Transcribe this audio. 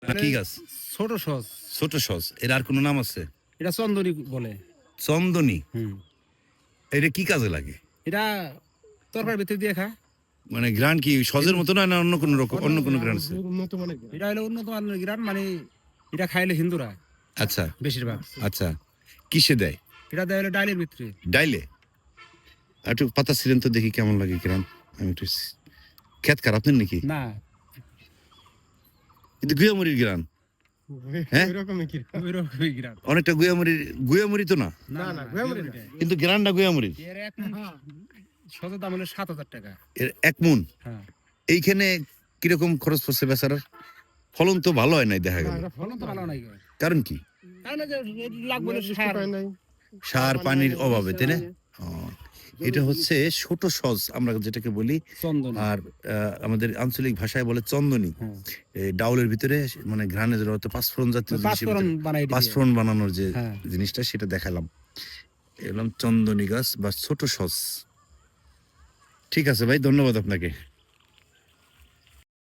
কি গাছ? ছোট সস। ছোট সস। এর আর কোনো নাম আছে? এটা চন্দনী বলে। চন্দনী। হুম। এটা কি কাজে লাগে? এটা তরকারির ভিতর দিয়ে খা। মানে গ্রান কি সজের মতো না অন্য কোনো রকম অন্য কোনো গ্রান আছে? এটা হলো উন্নত মানের গ্রান, মানে এটা খাইলে হিন্দুরা আচ্ছা বেশিরভাগ। আচ্ছা, কিসে দেয়? এটা দেয় হলো ডালের ভিতরে। ডাইলে? আর একটু পাতা ছিলেন তো দেখি কেমন লাগে গ্রান। আমি একটু খেত খারাপ নেন নাকি? না, কিন্তু গুয়ামরির গ্রান। হ্যাঁ, ওইরকমই গ্রান। অনেকটা গুয়ামরি তো না, না না, গুয়ামরি না। কিন্তু গ্রানটা গুয়ামরির। এর এক সতের দাম হলো 7,000 টাকা। এর এক মন। হ্যাঁ। এইখানে কিরকম খরচ পড়ছে বেচারার? ফলন তো ভালো হয় নাই দেখা গেল। ফলন তো ভালো নাই। কারণ কি? কারণ এই যে লাগবে হলো সার। সার পানির অভাবে, তাই না? ও, এটা হচ্ছে ছোট সস আমরা যেটাকে বলি। চন্দনী। আর আমাদের আঞ্চলিক ভাষায় বলে চন্দনী। হ্যাঁ। এই ডাউলের ভিতরে মানে ঘ্রাণের জন্য পাঁচফোড়ন জাতীয় জিনিসের পাঁচফোড়ন ভিতরে বানাই দিয়ে। পাঁচফোড়ন বানানোর যে হ্যাঁ। জিনিসটা সেটা দেখালাম। এলাম চন্দনী গাছ বা ছোট সস। ঠিক আছে ভাই, ধন্যবাদ আপনাকে।